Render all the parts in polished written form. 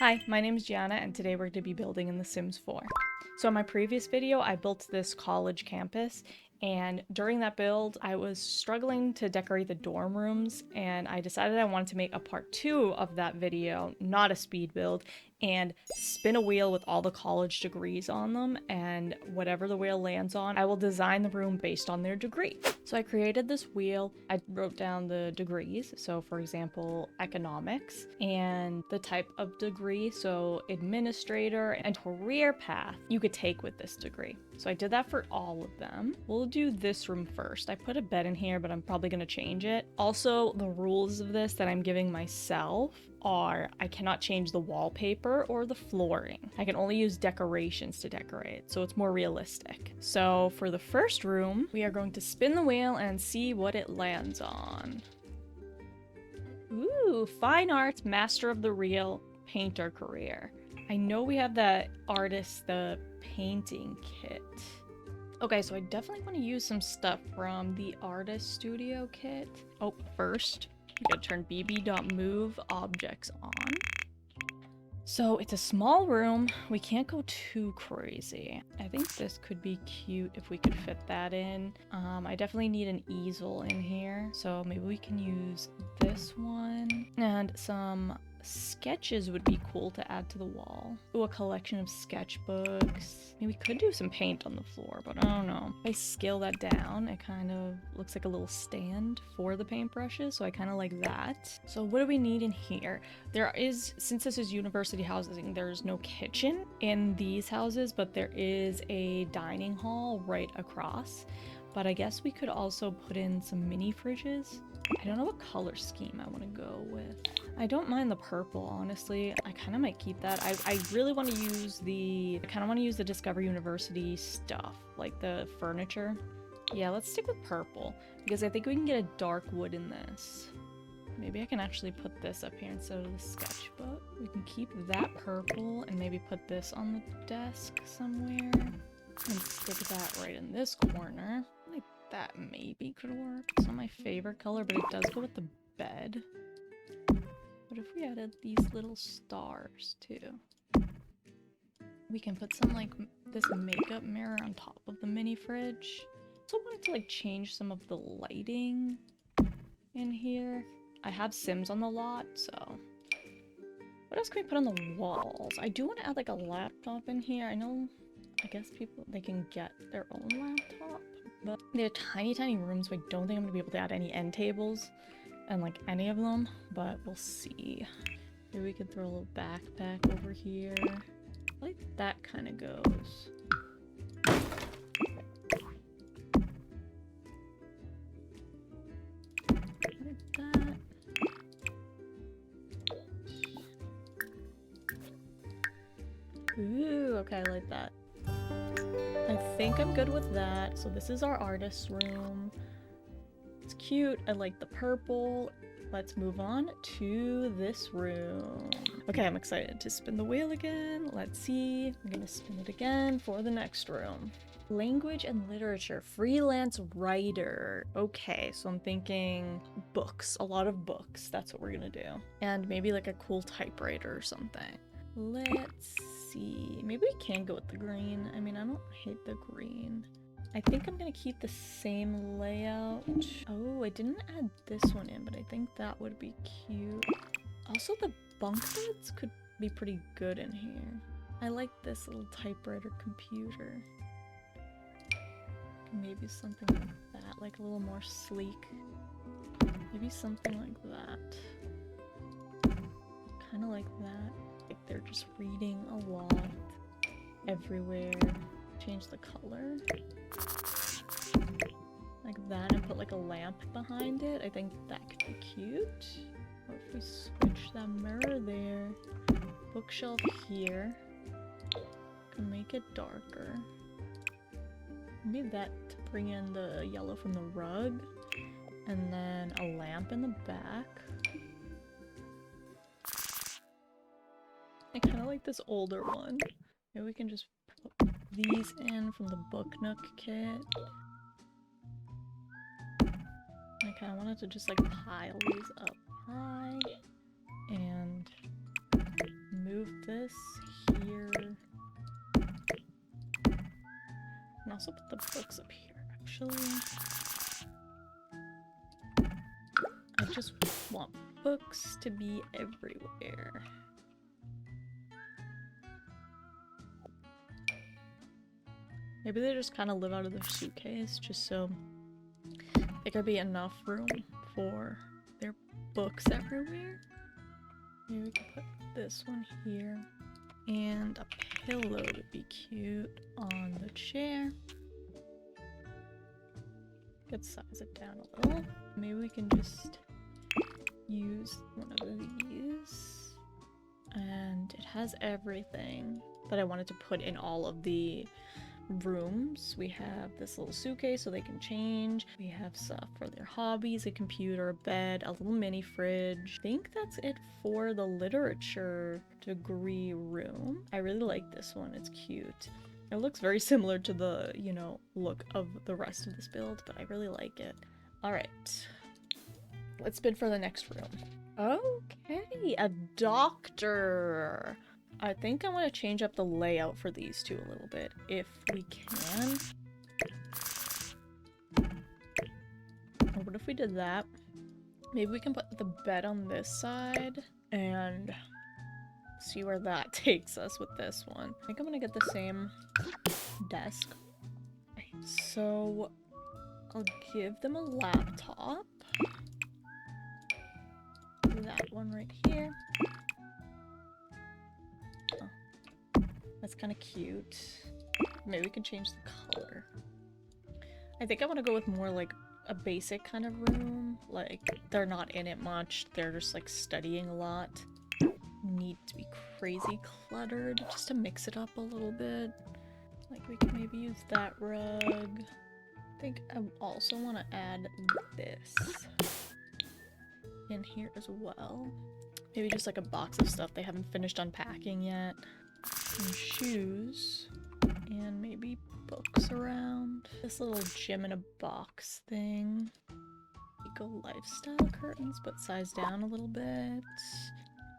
Hi, my name is Gianna and today we're going to be building in The Sims 4. So in my previous video, I built this college campus, and during that build, I was struggling to decorate the dorm rooms, and I decided I wanted to make a part 2 of that video, not a speed build, and spin a wheel with all the college degrees on them, and whatever the wheel lands on, I will design the room based on their degree. So I created this wheel, I wrote down the degrees, so for example, economics, and the type of degree, so administrator and career path you could take with this degree. So I did that for all of them. We'll do this room first. I put a bed in here, but I'm probably gonna change it. Also, the rules of this that I'm giving myself are I cannot change the wallpaper or the flooring. I can only use decorations to decorate, so it's more realistic. So for the first room, we are going to spin the wheel and see what it lands on. Ooh, fine arts, master of the real, painter career. I know we have the artist, the painting kit. Okay, so I definitely want to use some stuff from the artist studio kit. Oh, first, we gotta turn bb.move objects on. So it's a small room. We can't go too crazy. I think this could be cute if we could fit that in. I definitely need an easel in here. So maybe we can use this one. And some sketches would be cool to add to the wall. Ooh, a collection of sketchbooks. I mean, we could do some paint on the floor, but I don't know. If I scale that down, it kind of looks like a little stand for the paintbrushes, so I kind of like that. So what do we need in here? There is, since this is university housing, there's no kitchen in these houses, but there is a dining hall right across. But I guess we could also put in some mini fridges. I don't know what color scheme I want to go with. I don't mind the purple, honestly. I kind of might keep that. I really want to use the... I kind of want to use the Discover University stuff, like the furniture. Yeah, let's stick with purple, because I think we can get a dark wood in this. Maybe I can actually put this up here instead of the sketchbook. We can keep that purple and maybe put this on the desk somewhere. And stick that right in this corner. Like that maybe could work. It's not my favorite color, but it does go with the bed. What if we added these little stars too? We can put some like this makeup mirror on top of the mini fridge. Also wanted to like change some of the lighting in here. I have Sims on the lot, so what else can we put on the walls? I do want to add like a laptop in here. I know, I guess people, they can get their own laptop, but they're tiny rooms, so I don't think I'm gonna be able to add any end tables and like any of them, but we'll see. Maybe we could throw a little backpack over here. Like that kind of goes. Like that. Ooh, okay, I like that. I think I'm good with that. So this is our artist's room. It's cute. I like the purple. Let's move on to this room. Okay, I'm excited to spin the wheel again. Let's see. I'm gonna spin it again for the next room. Language and literature, freelance writer. Okay, so I'm thinking books, a lot of books. That's what we're gonna do. And maybe like a cool typewriter or something. Let's see. Maybe we can go with the green. I mean, I don't hate the green. I think I'm gonna keep the same layout. Oh, I didn't add this one in, but I think that would be cute. Also, the bunk beds could be pretty good in here. I like this little typewriter computer. Maybe something like that, like a little more sleek. Maybe something like that. Kind of like that. Like they're just reading a lot everywhere. Change the color. Like that, and put like a lamp behind it. I think that could be cute. Or if we switch that mirror there. Bookshelf here. Can make it darker. Maybe that to bring in the yellow from the rug. And then a lamp in the back. I kind of like this older one. Maybe we can just put these in from the Book Nook kit. I kind of wanted to just like pile these up high and move this here. And also put the books up here, actually. I just want books to be everywhere. Maybe they just kind of live out of their suitcase, just so there could be enough room for their books everywhere. Maybe we can put this one here. And a pillow would be cute on the chair. Could size it down a little. Maybe we can just use one of these. And it has everything that I wanted to put in all of the rooms. We have this little suitcase so they can change. We have stuff for their hobbies, a computer, a bed, a little mini fridge. I think that's it for the literature degree room. I really like this one. It's cute. It looks very similar to the, you know, look of the rest of this build, but I really like it. All right. Let's bid for the next room. Okay, a doctor. I think I want to change up the layout for these two a little bit, if we can. Or what if we did that? Maybe we can put the bed on this side and see where that takes us with this one. I think I'm gonna get the same desk. So I'll give them a laptop. That one right here. That's kind of cute. Maybe we can change the color. I think I want to go with more like a basic kind of room. Like, they're not in it much. They're just like studying a lot. Need to be crazy cluttered just to mix it up a little bit. Like, we can maybe use that rug. I think I also want to add this in here as well. Maybe just like a box of stuff they haven't finished unpacking yet. Some shoes, and maybe books around. This little gym in a box thing. Eco lifestyle curtains, but sized down a little bit.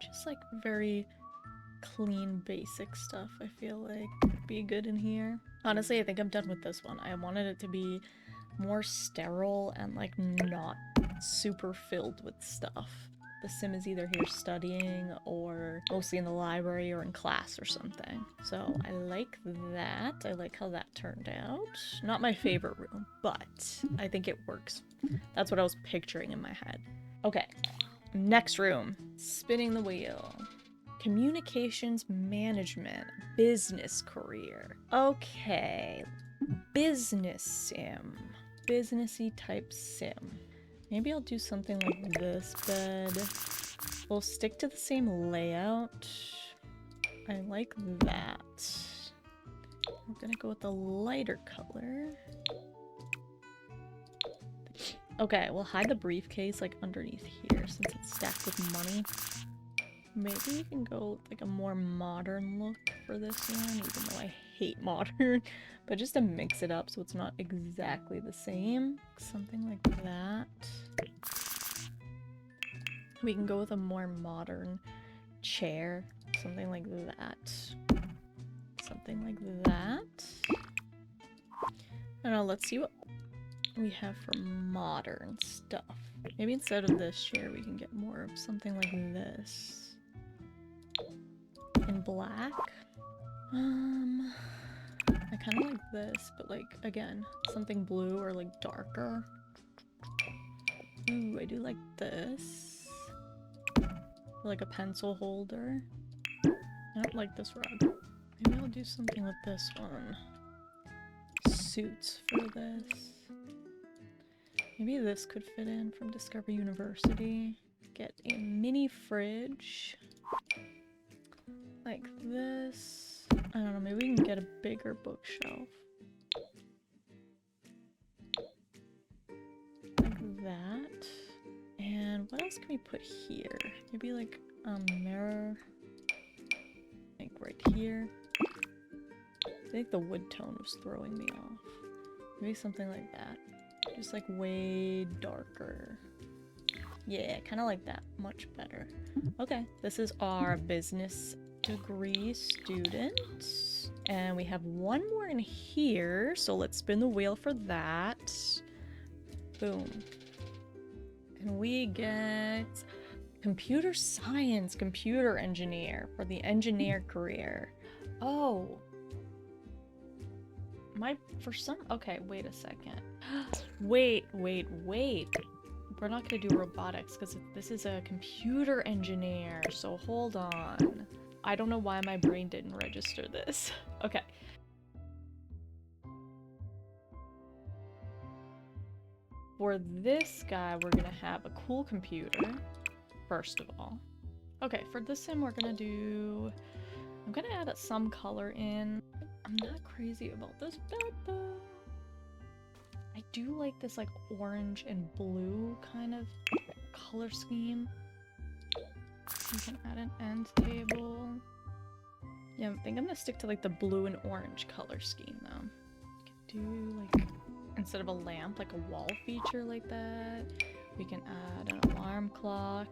Just like very clean, basic stuff, I feel like would be good in here. Honestly, I think I'm done with this one. I wanted it to be more sterile and like not super filled with stuff. The sim is either here studying or mostly in the library or in class or something. So I like that. I like how that turned out. Not my favorite room, but I think it works. That's what I was picturing in my head. Okay, next room. Spinning the wheel. Communications management. Business career. Okay, business sim. Businessy type sim. Maybe I'll do something like this bed. We'll stick to the same layout. I like that. I'm gonna go with the lighter color. Okay, we'll hide the briefcase like underneath here since it's stacked with money. Maybe we can go with like a more modern look for this one, even though I hate modern. But just to mix it up so it's not exactly the same. Something like that. We can go with a more modern chair. Something like that. Something like that. I don't know, let's see what we have for modern stuff. Maybe instead of this chair we can get more of something like this. In black. I kind of like this, but like, again, something blue or like darker. Ooh, I do like this. Like a pencil holder. I don't like this rug. Maybe I'll do something with this one. Suits for this. Maybe this could fit in from Discovery University. Get a mini fridge. Like this. I don't know, maybe we can get a bigger bookshelf. Like that. And what else can we put here? Maybe like a mirror. Like right here. I think the wood tone was throwing me off. Maybe something like that. Just like way darker. Yeah, kind of like that. Much better. Okay, this is our business degree student. And we have one more in here, so let's spin the wheel for that. Boom. And we get computer science, computer engineer for the engineer career. Oh. Okay, wait a second. Wait. We're not gonna do robotics because this is a computer engineer, so hold on. I don't know why my brain didn't register this. Okay. For this guy, we're gonna have a cool computer, first of all. Okay, for this sim, we're gonna do... I'm gonna add some color in. I'm not crazy about this bed, though. I do like this, like, orange and blue kind of color scheme. We can add an end table. Yeah, I think I'm gonna stick to, like, the blue and orange color scheme, though. We can do, like, instead of a lamp, like a wall feature like that. We can add an alarm clock.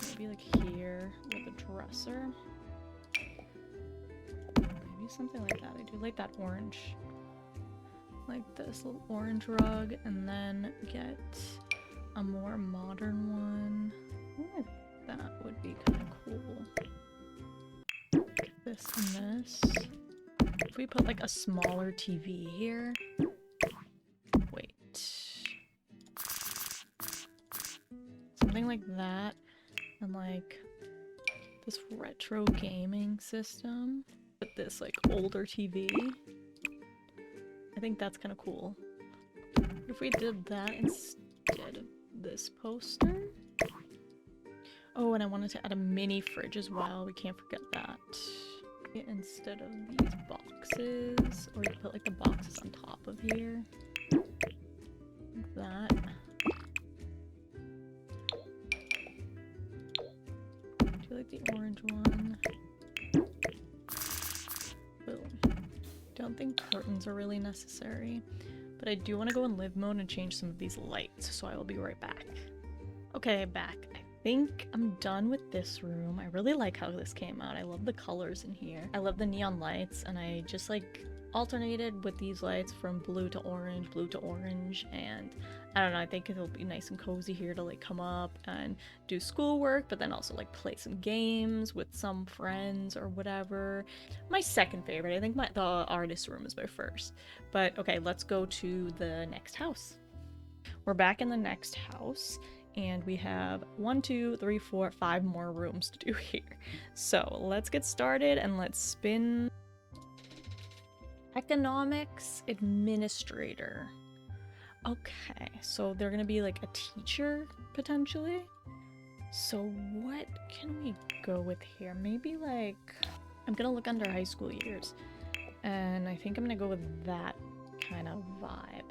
Maybe, like, here with a dresser. Maybe something like that. I do like that orange. Like this little orange rug, and then get a more modern one. Ooh, that would be kind of cool. This and this. If we put like a smaller TV here. Wait. Something like that. And like this retro gaming system. With this like older TV. I think that's kind of cool. If we did that instead of this poster. Oh, and I wanted to add a mini fridge as well. We can't forget that. Instead of these boxes, or you put like the boxes on top of here. Like that. Do you like the orange one? Boom. Don't think curtains are really necessary, but I do want to go in live mode and change some of these lights, so I will be right back. Okay, back. I think I'm done with this room. I really like how this came out. I love the colors in here. I love the neon lights, and I just like alternated with these lights from blue to orange, and I don't know, I think it'll be nice and cozy here to like come up and do schoolwork, but then also like play some games with some friends or whatever. My second favorite, I think the artist room is my first. But okay, let's go to the next house. We're back in the next house, and we have 1, 2, 3, 4, 5 more rooms to do here. So let's get started and let's spin. Economics administrator. Okay, so they're gonna be like a teacher potentially. So what can we go with here? Maybe like, I'm gonna look under high school years, and I think I'm gonna go with that kind of vibe.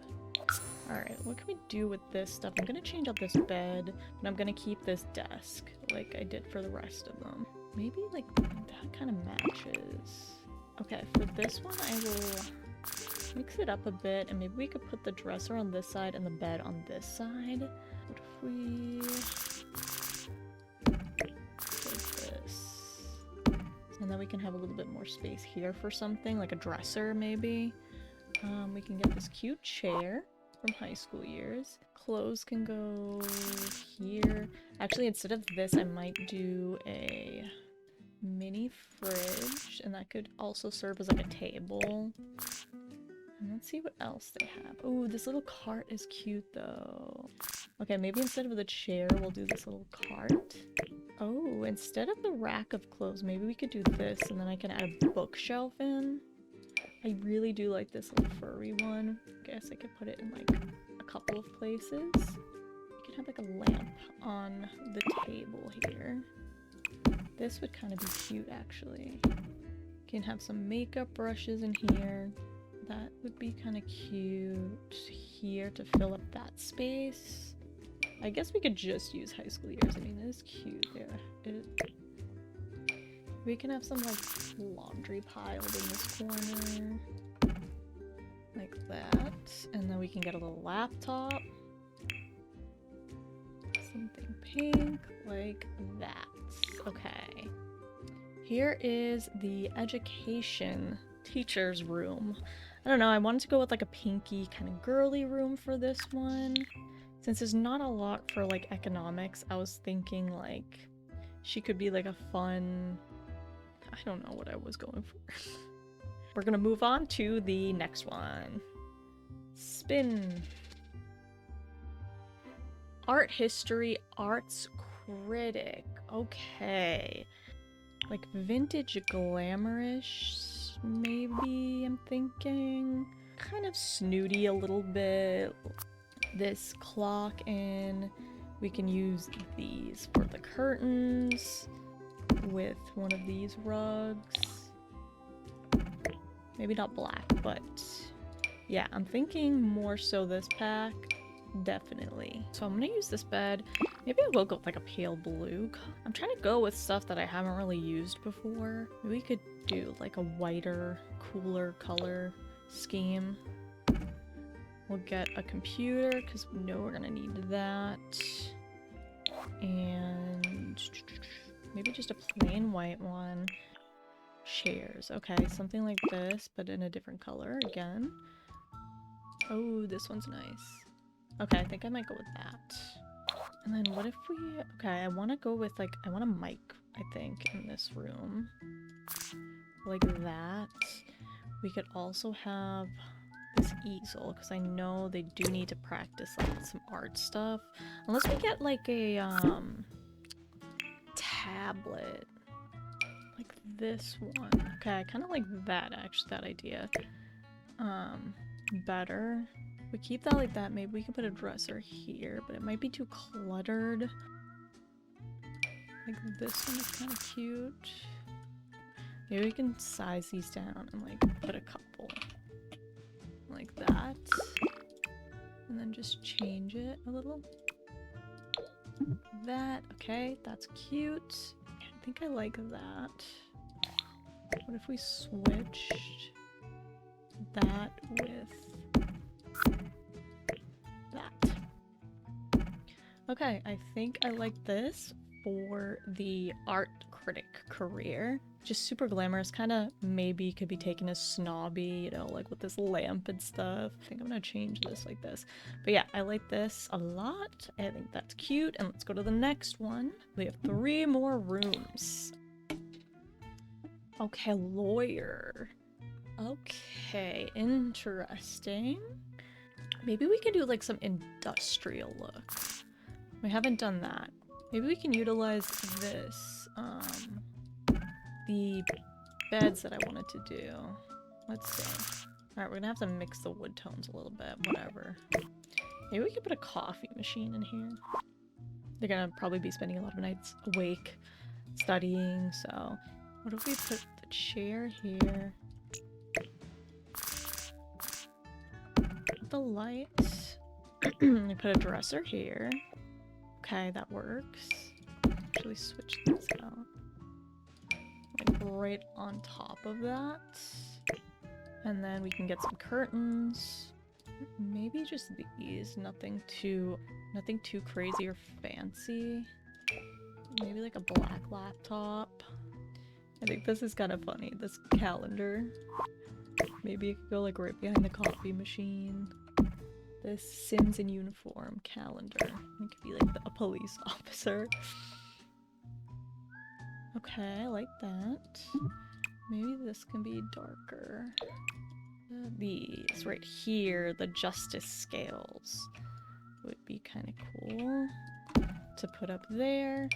Alright, what can we do with this stuff? I'm gonna change out this bed, but I'm gonna keep this desk like I did for the rest of them. Maybe like that kind of matches. Okay, for this one I will mix it up a bit, and maybe we could put the dresser on this side and the bed on this side. What if we did this? And then we can have a little bit more space here for something, like a dresser maybe. We can get this cute chair from high school years. Clothes can go here. Actually, instead of this, I might do a mini fridge, and that could also serve as like a table. And let's see what else they have. Oh, this little cart is cute though. Okay, maybe instead of the chair, we'll do this little cart. Oh, instead of the rack of clothes, maybe we could do this, and then I can add a bookshelf in. I really do like this little furry one. I guess I could put it in like a couple of places. You can have like a lamp on the table here. This would kind of be cute actually. You can have some makeup brushes in here. That would be kind of cute here to fill up that space. I guess we could just use high school years. I mean, it is cute there. We can have some like laundry piled in this corner. Like that. And then we can get a little laptop. Something pink like that. Okay. Here is the education teacher's room. I don't know, I wanted to go with like a pinky kind of girly room for this one. Since there's not a lot for like economics, I was thinking like she could be like a fun... I don't know what I was going for. We're gonna move on to the next one. Spin. Art history, arts critic. Okay. Like vintage glamourish, maybe, I'm thinking. Kind of snooty a little bit. This clock, and we can use these for the curtains with one of these rugs. Maybe not black, but yeah, I'm thinking more so this pack. Definitely. So I'm gonna use this bed. Maybe I will go with like a pale blue. I'm trying to go with stuff that I haven't really used before. Maybe we could do like a whiter, cooler color scheme. We'll get a computer because we know we're gonna need that. And maybe just a plain white one. Chairs. Okay, something like this, but in a different color again. Oh, this one's nice. Okay, I think I might go with that. And then what if we... Okay, I want to go with, like, I want a mic, I think, in this room. Like that. We could also have this easel, because I know they do need to practice, like, some art stuff. Unless we get, like, a, tablet. Like this one. Okay, I kind of like that, actually, that idea. Better. We keep that like that. Maybe we can put a dresser here, but it might be too cluttered. Like this one is kind of cute. Maybe we can size these down and like put a couple like that. And then just change it a little. That, okay, that's cute. I think I like that. What if we switched that with that? Okay, I think I like this for the art critic career. Just super glamorous, kind of maybe could be taken as snobby, you know, like with this lamp and stuff. I think I'm gonna change this like this. But yeah, I like this a lot. I think that's cute. And let's go to the next one. We have 3 more rooms. Okay, lawyer. Okay, interesting. Maybe we can do like some industrial look. We haven't done that. Maybe we can utilize this, the beds that I wanted to do. Let's see. Alright, we're gonna have to mix the wood tones a little bit, whatever. Maybe we could put a coffee machine in here. They're gonna probably be spending a lot of nights awake, studying, so... What if we put the chair here? The lights. We put a dresser here. Okay, that works. Actually switch this out. Like right on top of that. And then we can get some curtains. Maybe just these. Nothing too crazy or fancy. Maybe like a black laptop. I think this is kind of funny, this calendar. Maybe it could go like right behind the coffee machine. This Sims in uniform calendar. It could be like a police officer. Okay, I like that. Maybe this can be darker. These right here, the justice scales, would be kind of cool to put up there.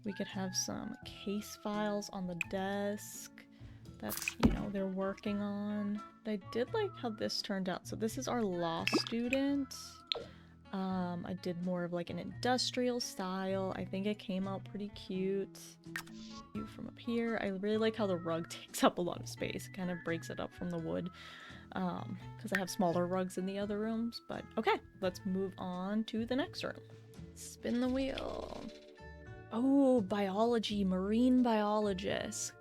We could have some case files on the desk that's, you know, they're working on. I did like how this turned out. So this is our law student. I did more of like an industrial style. I think it came out pretty cute. View from up here. I really like how the rug takes up a lot of space. It kind of breaks it up from the wood. Because I have smaller rugs in the other rooms. But okay, let's move on to the next room. Spin the wheel. Oh, biology, marine biologist.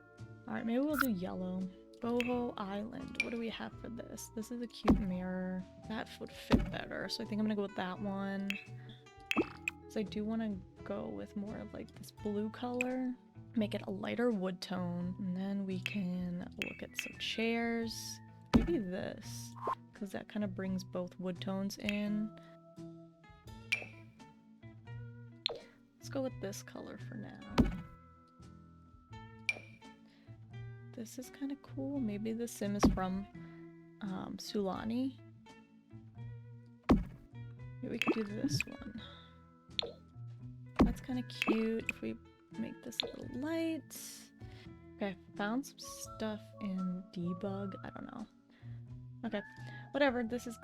Alright, maybe we'll do yellow. Boho Island. What do we have for this? This is a cute mirror. That would fit better, so I think I'm gonna go with that one. Because I do want to go with more of like this blue color. make it a lighter wood tone, and then we can look at some chairs. Maybe this, because that kind of brings both wood tones in. Let's go with this color for now. This is kind of cool. Maybe the sim is from Sulani. Maybe we could do this one. That's kind of cute. If we make this a little light. Okay, found some stuff in debug. I don't know. Okay, whatever. This is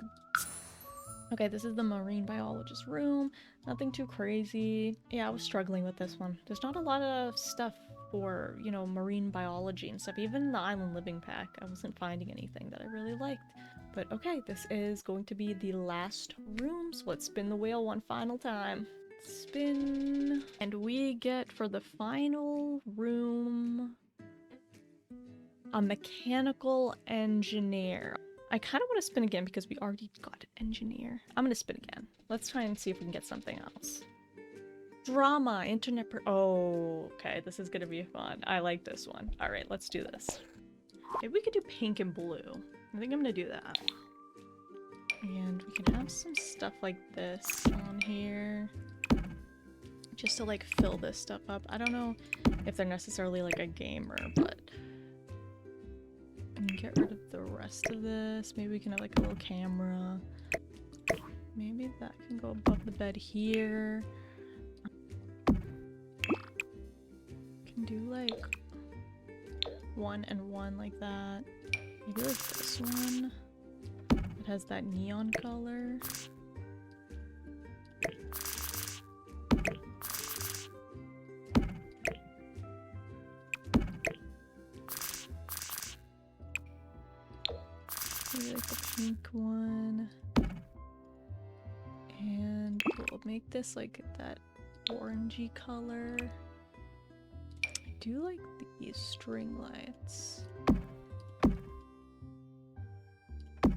okay. This is the marine biologist room. Nothing too crazy. Yeah, I was struggling with this one. There's not a lot of stuff for, you know, marine biology and stuff. Even in the island living pack, I wasn't finding anything that I really liked. But okay, this is going to be the last room, so let's spin the wheel one final time. Spin. And we get, for the final room, a mechanical engineer. I kind of want to spin again because we already got an engineer. I'm going to spin again. Let's try and see if we can get something else. Drama, internet oh, okay, this is gonna be fun. I like this one. All right, let's do this. Maybe we could do pink and blue. I think I'm gonna do that. And we can have some stuff like this on here. Just to like fill this stuff up. I don't know if they're necessarily like a gamer, but we can get rid of the rest of this. Maybe we can have like a little camera. Maybe that can go above the bed here. Do like 1 and 1 like that. Maybe like this one. It has that neon color. Maybe like the pink one. And we'll make this like that orangey color. I do like these string lights. A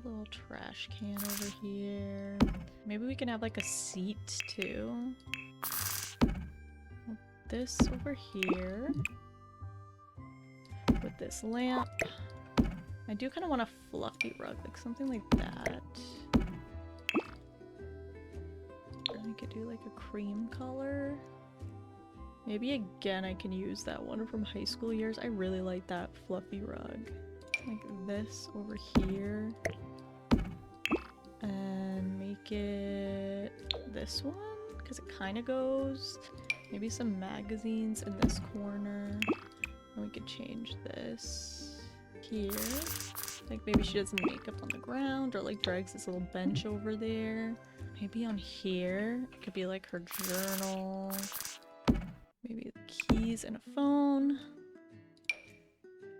little trash can over here. Maybe we can have like a seat too. Put this over here. With this lamp. I do kind of want a fluffy rug, like something like that. And I could do like a cream color. Maybe again I can use that one from high school years. I really like that fluffy rug. Like this over here. And make it this one, because it kind of goes. Maybe some magazines in this corner. And we could change this here. Like maybe she does makeup on the ground, or like drags this little bench over there. Maybe on here, it could be like her journal. Maybe the keys and a phone.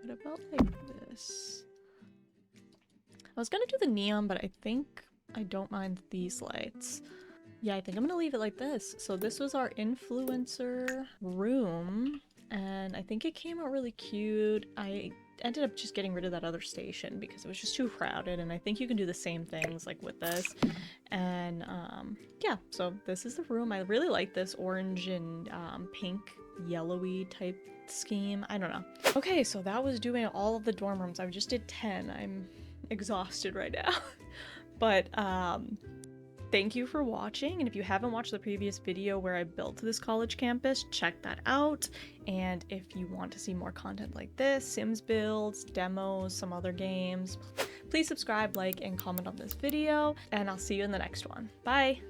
What about like this? I was gonna do the neon, but I think I don't mind these lights. Yeah, I think I'm gonna leave it like this. So this was our influencer room, and I think it came out really cute. I ended up just getting rid of that other station because it was just too crowded, and I think you can do the same things like with this. And yeah, so this is the room. I really like this orange and pink yellowy type scheme. I don't know. Okay, so that was doing all of the dorm rooms. I just did 10. I'm exhausted right now. But thank you for watching, and if you haven't watched the previous video where I built this college campus, check that out. And if you want to see more content like this, Sims builds, demos, some other games, please subscribe, like, and comment on this video, and I'll see you in the next one. Bye!